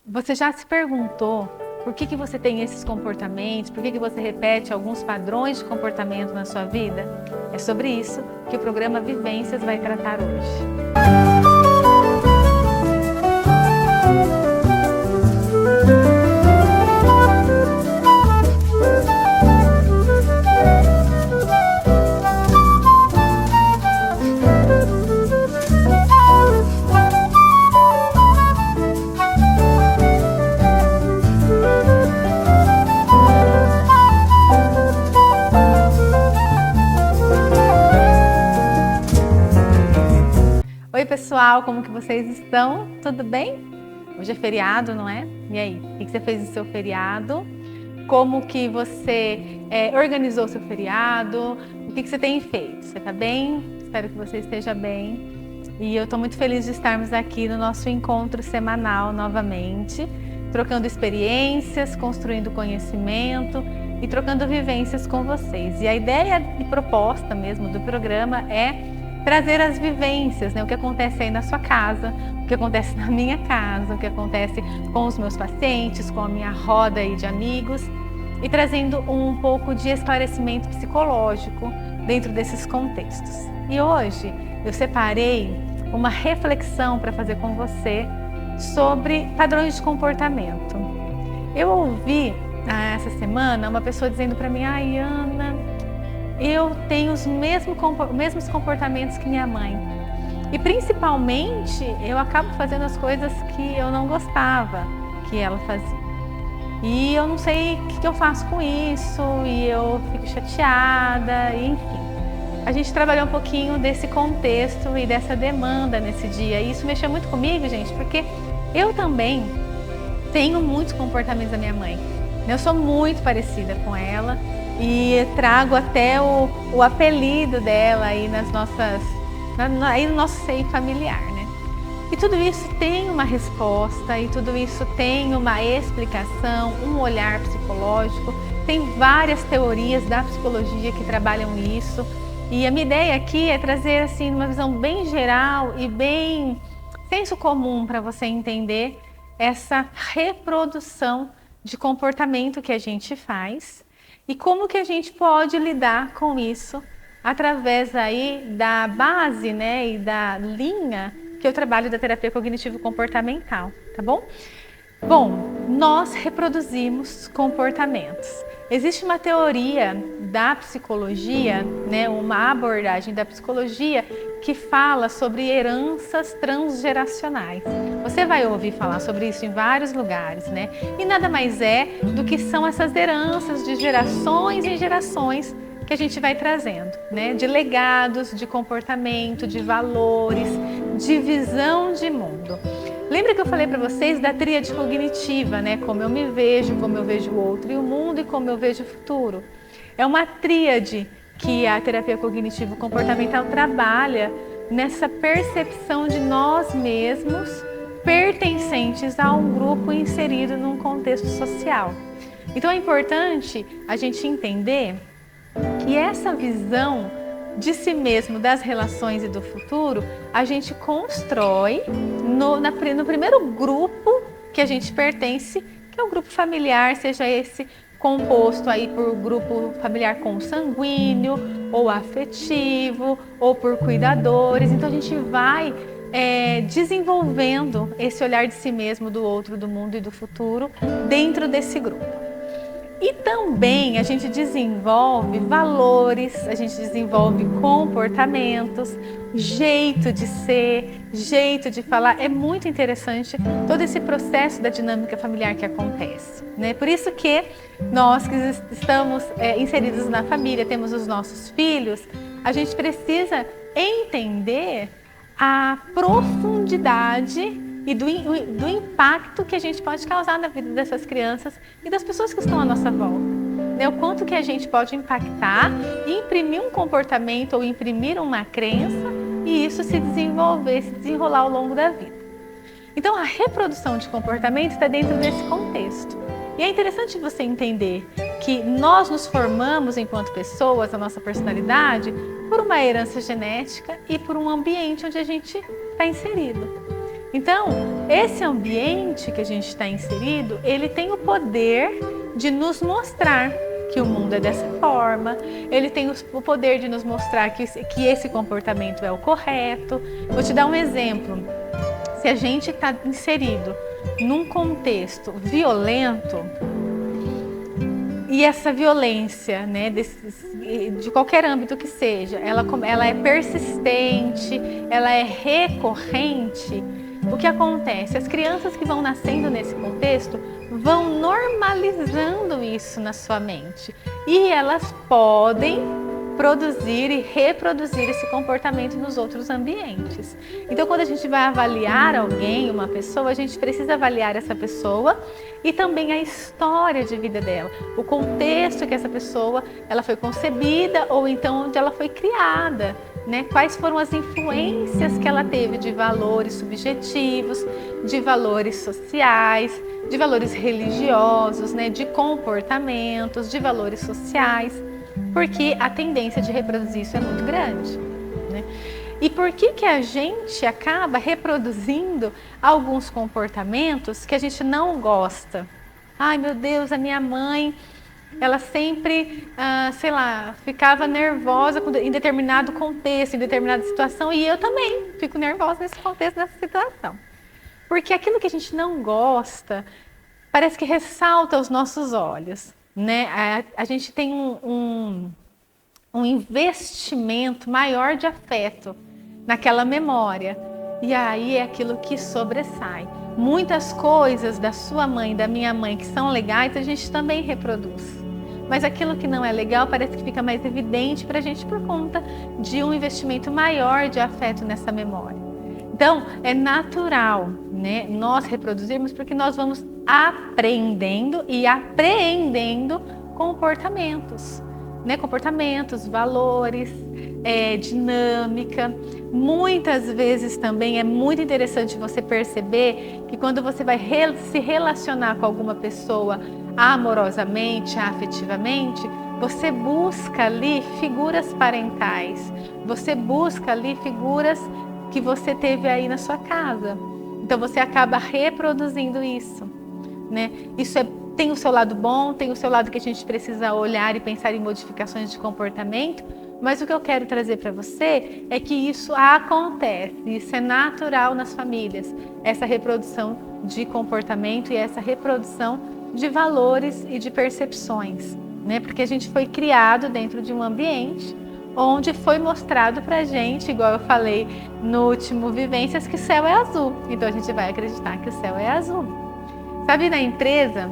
Você já se perguntou por que você tem esses comportamentos? Por que você repete alguns padrões de comportamento na sua vida? É sobre isso que o programa Vivências vai tratar hoje. Oi pessoal, como que vocês estão? Tudo bem? Hoje é feriado, não é? E aí, o que você fez no seu feriado? Como que você organizou o seu feriado? O que você tem feito? Você está bem? Espero que você esteja bem. E eu estou muito feliz de estarmos aqui no nosso encontro semanal novamente, trocando experiências, construindo conhecimento e trocando vivências com vocês. E a ideia e proposta mesmo do programa é trazer as vivências, né? O que acontece aí na sua casa, o que acontece na minha casa, o que acontece com os meus pacientes, com a minha roda aí de amigos, e trazendo um pouco de esclarecimento psicológico dentro desses contextos. E hoje eu separei uma reflexão para fazer com você sobre padrões de comportamento. Eu ouvi essa semana uma pessoa dizendo para mim: ai, Ana, eu tenho os mesmos comportamentos que minha mãe. E principalmente eu acabo fazendo as coisas que eu não gostava que ela fazia. E eu não sei o que eu faço com isso, e eu fico chateada, e enfim. A gente trabalhou um pouquinho desse contexto e dessa demanda nesse dia. E isso mexeu muito comigo, gente, porque eu também tenho muitos comportamentos da minha mãe. Eu sou muito parecida com ela. E trago até o apelido dela aí aí no nosso seio familiar, né? E tudo isso tem uma resposta, e tudo isso tem uma explicação, um olhar psicológico. Tem várias teorias da psicologia que trabalham isso. E a minha ideia aqui é trazer assim uma visão bem geral e bem senso comum para você entender essa reprodução de comportamento que a gente faz. E como que a gente pode lidar com isso através aí da base, né, e da linha que eu trabalho da terapia cognitivo-comportamental, tá bom? Bom, nós reproduzimos comportamentos. Existe uma teoria da psicologia, né, uma abordagem da psicologia que fala sobre heranças transgeracionais. Você vai ouvir falar sobre isso em vários lugares, né? E nada mais é do que são essas heranças de gerações em gerações que a gente vai trazendo, né? De legados, de comportamento, de valores, de visão de mundo. Lembra que eu falei para vocês da tríade cognitiva, né? Como eu me vejo, como eu vejo o outro e o mundo, e como eu vejo o futuro. É uma tríade que a terapia cognitivo-comportamental trabalha nessa percepção de nós mesmos pertencentes a um grupo inserido num contexto social. Então é importante a gente entender que essa visão de si mesmo, das relações e do futuro, a gente constrói no primeiro grupo que a gente pertence, que é o grupo familiar, seja esse composto aí por grupo familiar consanguíneo, ou afetivo, ou por cuidadores. Então a gente vai desenvolvendo esse olhar de si mesmo, do outro, do mundo e do futuro dentro desse grupo. E também a gente desenvolve valores, a gente desenvolve comportamentos, jeito de ser, jeito de falar. É muito interessante todo esse processo da dinâmica familiar que acontece, né? Por isso que nós que estamos inseridos na família, temos os nossos filhos, a gente precisa entender a profundidade e do impacto que a gente pode causar na vida dessas crianças e das pessoas que estão à nossa volta. Né? O quanto que a gente pode impactar e imprimir um comportamento ou imprimir uma crença e isso se desenvolver, se desenrolar ao longo da vida. Então a reprodução de comportamento está dentro desse contexto. E é interessante você entender que nós nos formamos enquanto pessoas, a nossa personalidade, por uma herança genética e por um ambiente onde a gente está inserido. Então, esse ambiente que a gente está inserido, ele tem o poder de nos mostrar que o mundo é dessa forma, ele tem o poder de nos mostrar que esse comportamento é o correto. Vou te dar um exemplo. Se a gente está inserido num contexto violento, e essa violência, né, de qualquer âmbito que seja, ela é persistente, ela é recorrente, o que acontece? As crianças que vão nascendo nesse contexto vão normalizando isso na sua mente. E elas podem produzir e reproduzir esse comportamento nos outros ambientes. Então, quando a gente vai avaliar alguém, uma pessoa, a gente precisa avaliar essa pessoa e também a história de vida dela, o contexto que essa pessoa ela foi concebida ou então onde ela foi criada, né? Quais foram as influências que ela teve de valores subjetivos, de valores sociais, de valores religiosos, né? De comportamentos, de valores sociais. Porque a tendência de reproduzir isso é muito grande, né? E por que a gente acaba reproduzindo alguns comportamentos que a gente não gosta? Ai, meu Deus, a minha mãe, ela sempre, sei lá, ficava nervosa em determinado contexto, em determinada situação, e eu também fico nervosa nesse contexto, nessa situação. Porque aquilo que a gente não gosta parece que ressalta aos nossos olhos, né? A gente tem um investimento maior de afeto naquela memória, e aí é aquilo que sobressai. Muitas coisas da sua mãe, da minha mãe, que são legais, a gente também reproduz. Mas aquilo que não é legal parece que fica mais evidente para a gente por conta de um investimento maior de afeto nessa memória. Então, é natural, né, nós reproduzirmos porque nós vamos aprendendo e apreendendo comportamentos, né? Comportamentos, valores, dinâmica. Muitas vezes também é muito interessante você perceber que quando você vai se relacionar com alguma pessoa amorosamente, afetivamente, você busca ali figuras parentais, você busca ali figuras que você teve aí na sua casa. Então você acaba reproduzindo isso, né? Isso tem o seu lado bom, tem o seu lado que a gente precisa olhar e pensar em modificações de comportamento, mas o que eu quero trazer para você é que isso acontece, isso é natural nas famílias, essa reprodução de comportamento e essa reprodução de valores e de percepções, né? Porque a gente foi criado dentro de um ambiente onde foi mostrado pra gente, igual eu falei no último Vivências, que o céu é azul. Então a gente vai acreditar que o céu é azul. Sabe, na empresa,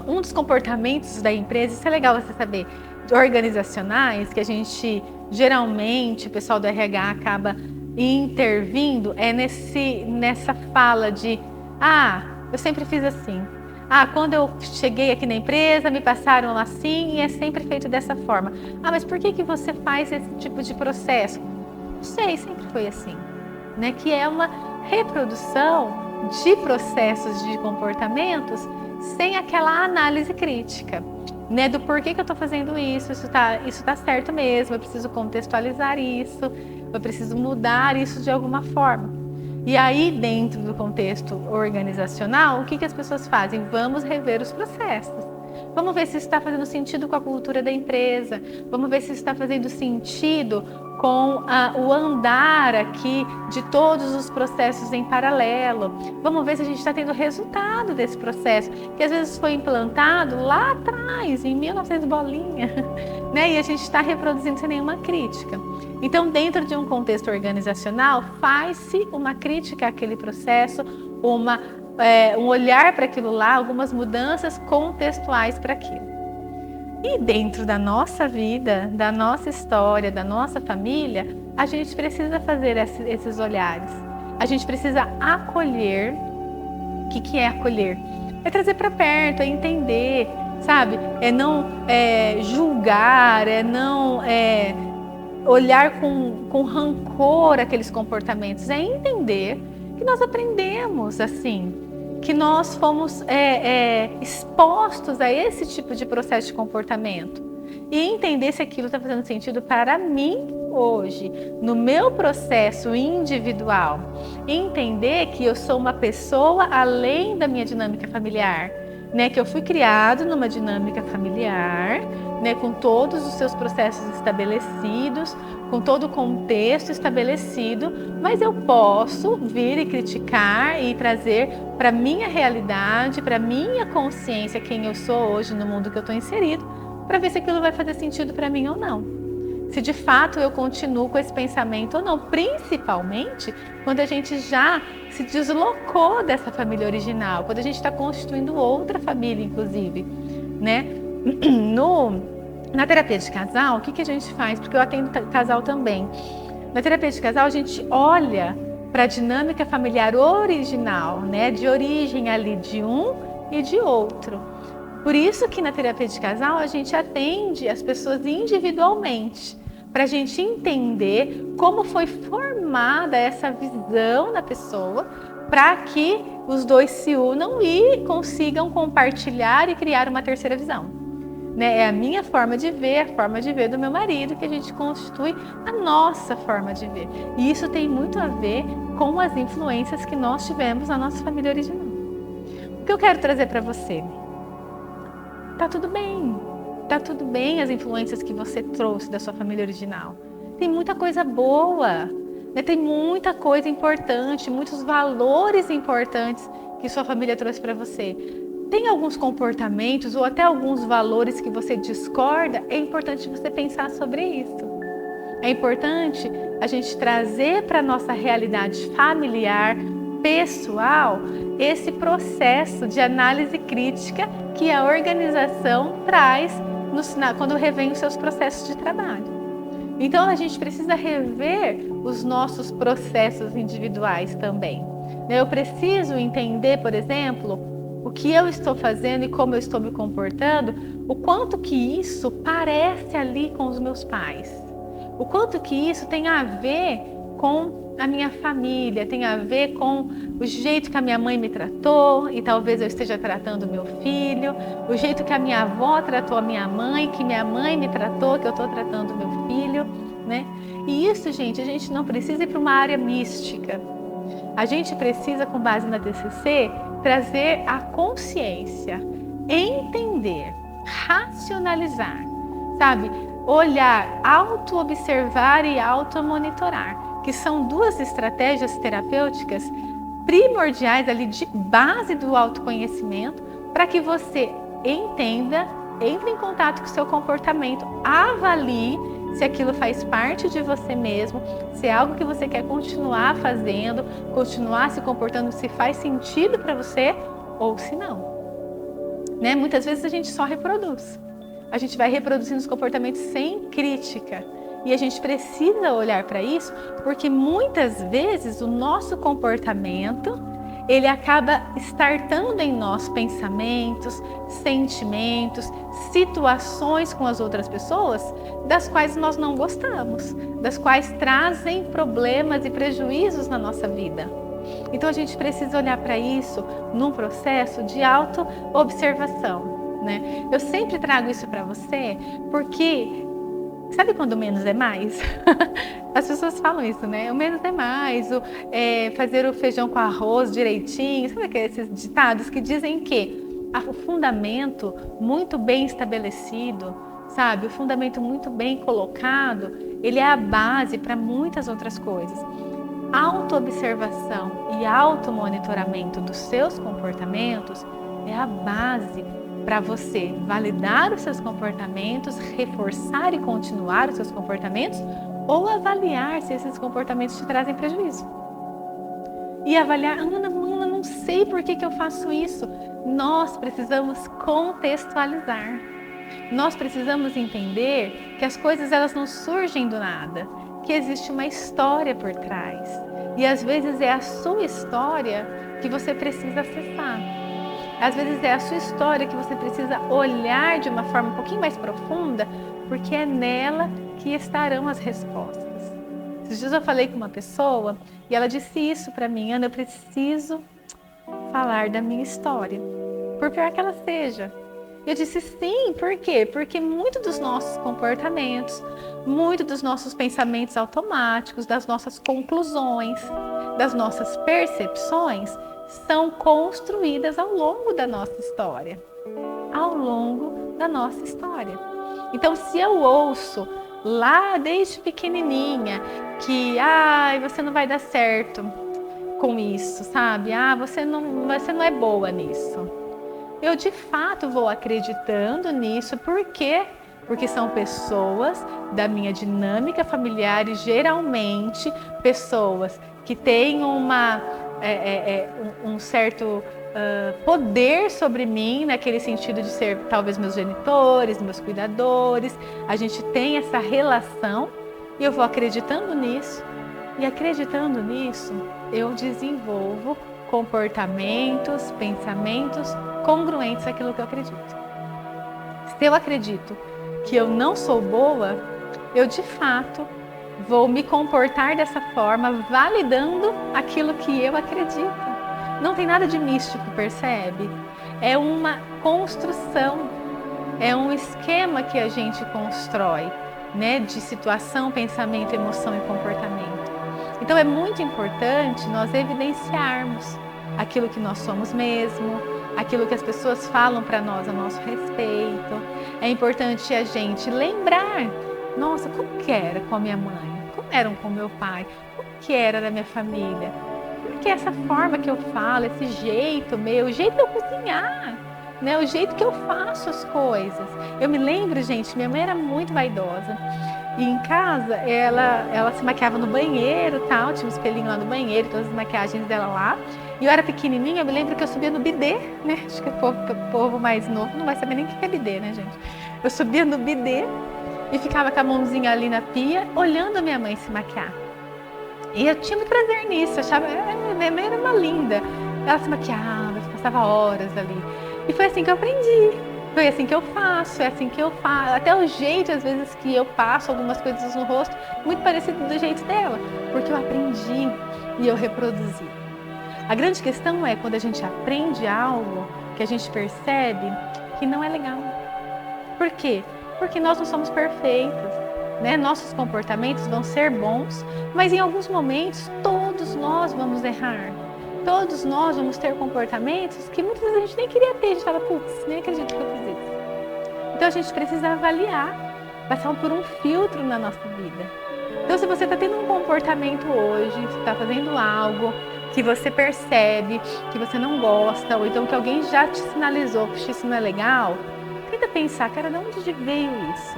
um dos comportamentos da empresa, isso é legal você saber, organizacionais, que a gente, geralmente, o pessoal do RH acaba intervindo, é nessa fala de, eu sempre fiz assim. Quando eu cheguei aqui na empresa, me passaram assim e é sempre feito dessa forma. Mas por que você faz esse tipo de processo? Não sei, sempre foi assim, né? Que é uma reprodução de processos de comportamentos sem aquela análise crítica, né? Do porquê que eu estou fazendo isso tá certo mesmo, eu preciso contextualizar isso, eu preciso mudar isso de alguma forma. E aí, dentro do contexto organizacional, o que as pessoas fazem? Vamos rever os processos. Vamos ver se isso está fazendo sentido com a cultura da empresa. Vamos ver se isso está fazendo sentido com o andar aqui de todos os processos em paralelo. Vamos ver se a gente está tendo resultado desse processo, que às vezes foi implantado lá atrás, em 1900 bolinha, né? E a gente está reproduzindo sem nenhuma crítica. Então, dentro de um contexto organizacional, faz-se uma crítica àquele processo, um olhar para aquilo lá, algumas mudanças contextuais para aquilo. E dentro da nossa vida, da nossa história, da nossa família, a gente precisa fazer esses olhares. A gente precisa acolher. O que é acolher? É trazer para perto, é entender, sabe? É não julgar, é não olhar com rancor aqueles comportamentos. É entender que nós aprendemos assim, que nós fomos expostos a esse tipo de processo de comportamento e entender se aquilo está fazendo sentido para mim hoje, no meu processo individual, entender que eu sou uma pessoa além da minha dinâmica familiar, né? Que eu fui criado numa dinâmica familiar, né? Com todos os seus processos estabelecidos, com todo o contexto estabelecido, mas eu posso vir e criticar e trazer para minha realidade, para minha consciência quem eu sou hoje no mundo que eu estou inserido, para ver se aquilo vai fazer sentido para mim ou não. Se de fato eu continuo com esse pensamento ou não, principalmente quando a gente já se deslocou dessa família original, quando a gente está constituindo outra família, inclusive, né? Na terapia de casal, o que a gente faz? Porque eu atendo casal também. Na terapia de casal, a gente olha para a dinâmica familiar original, né? De origem ali de um e de outro. Por isso que na terapia de casal a gente atende as pessoas individualmente, para a gente entender como foi formada essa visão na pessoa, para que os dois se unam e consigam compartilhar e criar uma terceira visão. Né? É a minha forma de ver, a forma de ver do meu marido, que a gente constitui a nossa forma de ver. E isso tem muito a ver com as influências que nós tivemos na nossa família original. O que eu quero trazer para você? Tá tudo bem as influências que você trouxe da sua família original. Tem muita coisa boa, né? Tem muita coisa importante, muitos valores importantes que sua família trouxe para você. Tem alguns comportamentos ou até alguns valores que você discorda, é importante você pensar sobre isso. É importante a gente trazer para a nossa realidade familiar, pessoal, esse processo de análise crítica que a organização traz quando revém os seus processos de trabalho. Então, a gente precisa rever os nossos processos individuais também. Eu preciso entender, por exemplo, o que eu estou fazendo e como eu estou me comportando, o quanto que isso parece ali com os meus pais, o quanto que isso tem a ver com a minha família, tem a ver com o jeito que a minha mãe me tratou e talvez eu esteja tratando meu filho, o jeito que a minha avó tratou a minha mãe, que minha mãe me tratou, que eu estou tratando meu filho, né? E isso, gente, a gente não precisa ir para uma área mística. A gente precisa, com base na TCC, trazer a consciência, entender, racionalizar, sabe? Olhar, auto-observar e auto-monitorar, que são duas estratégias terapêuticas primordiais ali de base do autoconhecimento, para que você entenda, entre em contato com o seu comportamento, avalie se aquilo faz parte de você mesmo, se é algo que você quer continuar fazendo, continuar se comportando, se faz sentido para você ou se não. Né? Muitas vezes a gente só reproduz. A gente vai reproduzindo os comportamentos sem crítica. E a gente precisa olhar para isso, porque muitas vezes o nosso comportamento, ele acaba startando em nós pensamentos, sentimentos, situações com as outras pessoas, das quais nós não gostamos, das quais trazem problemas e prejuízos na nossa vida. Então a gente precisa olhar para isso num processo de auto-observação, né? Eu sempre trago isso para você, porque sabe quando menos é mais? As pessoas falam isso, né? O menos é mais, fazer o feijão com arroz direitinho. Sabe esses ditados que dizem que o fundamento muito bem estabelecido, sabe? O fundamento muito bem colocado, ele é a base para muitas outras coisas. Autoobservação e automonitoramento dos seus comportamentos é a base para você validar os seus comportamentos, reforçar e continuar os seus comportamentos ou avaliar se esses comportamentos te trazem prejuízo. E avaliar, Ana, não sei por que eu faço isso. Nós precisamos contextualizar. Nós precisamos entender que as coisas elas não surgem do nada, que existe uma história por trás. E às vezes é a sua história que você precisa acessar. Às vezes é a sua história que você precisa olhar de uma forma um pouquinho mais profunda, porque é nela que estarão as respostas. Esses dias eu falei com uma pessoa e ela disse isso para mim: Ana, eu preciso falar da minha história, por pior que ela seja. Eu disse sim, por quê? Porque muitos dos nossos comportamentos, muito dos nossos pensamentos automáticos, das nossas conclusões, das nossas percepções, são construídas ao longo da nossa história. Ao longo da nossa história. Então, se eu ouço lá desde pequenininha que você não vai dar certo com isso, sabe? Você não é boa nisso. Eu de fato vou acreditando nisso, por quê? Porque são pessoas da minha dinâmica familiar e geralmente pessoas que têm um certo poder sobre mim, naquele sentido de ser talvez meus genitores, meus cuidadores. A gente tem essa relação e eu vou acreditando nisso. E acreditando nisso, eu desenvolvo comportamentos, pensamentos congruentes àquilo que eu acredito. Se eu acredito que eu não sou boa, eu de fato vou me comportar dessa forma, validando aquilo que eu acredito. Não tem nada de místico, percebe? É uma construção, é um esquema que a gente constrói, né? De situação, pensamento, emoção e comportamento. Então é muito importante nós evidenciarmos aquilo que nós somos mesmo, aquilo que as pessoas falam para nós a nosso respeito. É importante a gente lembrar, nossa, como que era com a minha mãe? Como eram com o meu pai? Como que era da minha família? Porque essa forma que eu falo, esse jeito meu, o jeito de eu cozinhar, né? O jeito que eu faço as coisas. Eu me lembro, gente, minha mãe era muito vaidosa. E em casa, ela se maquiava no banheiro, tal, tinha um espelhinho lá no banheiro, todas as maquiagens dela lá. E eu era pequenininha, eu me lembro que eu subia no bidê, né? Acho que o povo mais novo não vai saber nem o que é bidê, né, gente? Eu subia no bidê e ficava com a mãozinha ali na pia, olhando a minha mãe se maquiar. E eu tinha muito prazer nisso, achava, minha mãe era uma linda. Ela se maquiava, passava horas ali. E foi assim que eu aprendi. Foi assim que eu faço, é assim que eu faço. Até o jeito, às vezes, que eu passo algumas coisas no rosto, muito parecido do jeito dela. Porque eu aprendi e eu reproduzi. A grande questão é quando a gente aprende algo que a gente percebe que não é legal. Por quê? Porque nós não somos perfeitos, né? Nossos comportamentos vão ser bons, mas em alguns momentos todos nós vamos errar. Todos nós vamos ter comportamentos que muitas vezes a gente nem queria ter. A gente fala, putz, nem acredito que eu fiz isso. Então a gente precisa avaliar, passar por um filtro na nossa vida. Então se você está tendo um comportamento hoje, você está fazendo algo que você percebe, que você não gosta, ou então que alguém já te sinalizou que isso não é legal, tenta pensar, cara, de onde veio isso?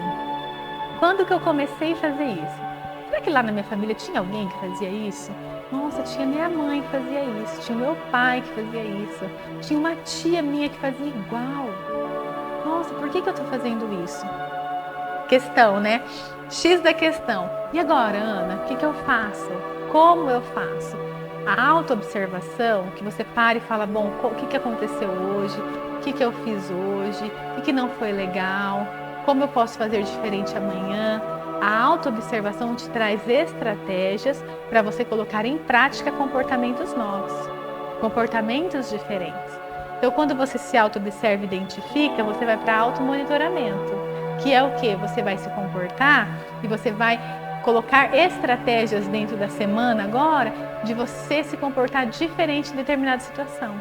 Quando que eu comecei a fazer isso? Será que lá na minha família tinha alguém que fazia isso? Nossa, tinha minha mãe que fazia isso, tinha meu pai que fazia isso, tinha uma tia minha que fazia igual. Nossa, por que eu estou fazendo isso? Questão, né? X da questão. E agora, Ana, o que eu faço? Como eu faço? A autoobservação, que você para e fala, bom, o que aconteceu hoje? O que eu fiz hoje? O que não foi legal? Como eu posso fazer diferente amanhã? A autoobservação te traz estratégias para você colocar em prática comportamentos novos, comportamentos diferentes. Então, quando você se autoobserva e identifica, você vai para automonitoramento, que é o quê? Você vai se comportar e você vai colocar estratégias dentro da semana agora de você se comportar diferente em determinada situação.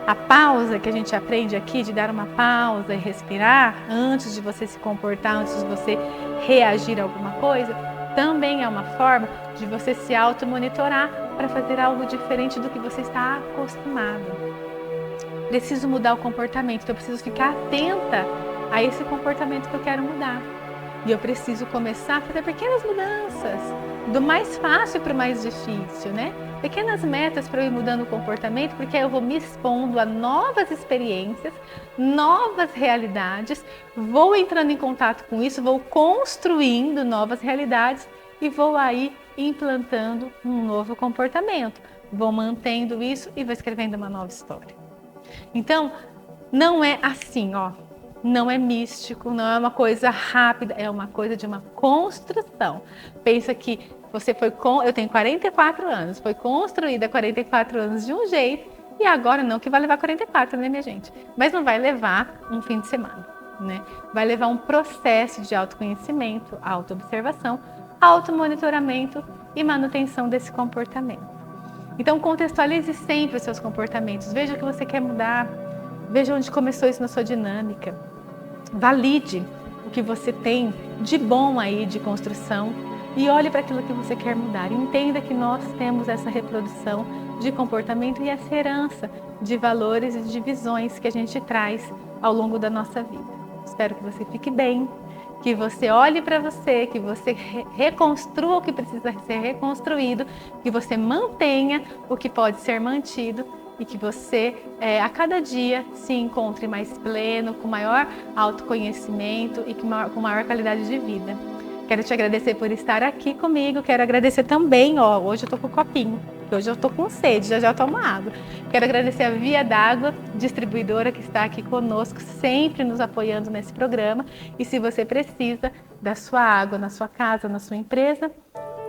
A pausa que a gente aprende aqui, de dar uma pausa e respirar antes de você se comportar, antes de você reagir a alguma coisa, também é uma forma de você se automonitorar para fazer algo diferente do que você está acostumado. Preciso mudar o comportamento, então eu preciso ficar atenta a esse comportamento que eu quero mudar. E eu preciso começar a fazer pequenas mudanças, do mais fácil para o mais difícil, né? Pequenas metas para eu ir mudando o comportamento, porque aí eu vou me expondo a novas experiências, novas realidades, vou entrando em contato com isso, vou construindo novas realidades e vou aí implantando um novo comportamento. Vou mantendo isso e vou escrevendo uma nova história. Então, não é assim, ó. Não é místico, não é uma coisa rápida, é uma coisa de uma construção. Pensa que eu tenho 44 anos, foi construída 44 anos de um jeito e agora não que vai levar 44, né, minha gente? Mas não vai levar um fim de semana. né? Vai levar um processo de autoconhecimento, autoobservação, automonitoramento e manutenção desse comportamento. Então, contextualize sempre os seus comportamentos. Veja o que você quer mudar. Veja onde começou isso na sua dinâmica. Valide o que você tem de bom aí de construção e olhe para aquilo que você quer mudar. Entenda que nós temos essa reprodução de comportamento e essa herança de valores e de visões que a gente traz ao longo da nossa vida. Espero que você fique bem, que você olhe para você, que você reconstrua o que precisa ser reconstruído, que você mantenha o que pode ser mantido e que você, a cada dia, se encontre mais pleno, com maior autoconhecimento e com maior qualidade de vida. Quero te agradecer por estar aqui comigo, quero agradecer também, hoje eu tô com o copinho, hoje eu tô com sede, já eu tomo água. Quero agradecer a Via d'Água, distribuidora que está aqui conosco, sempre nos apoiando nesse programa. E se você precisa da sua água na sua casa, na sua empresa,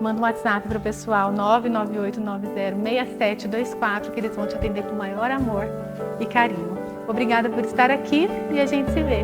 manda um WhatsApp para o pessoal 998906724, que eles vão te atender com maior amor e carinho. Obrigada por estar aqui e a gente se vê.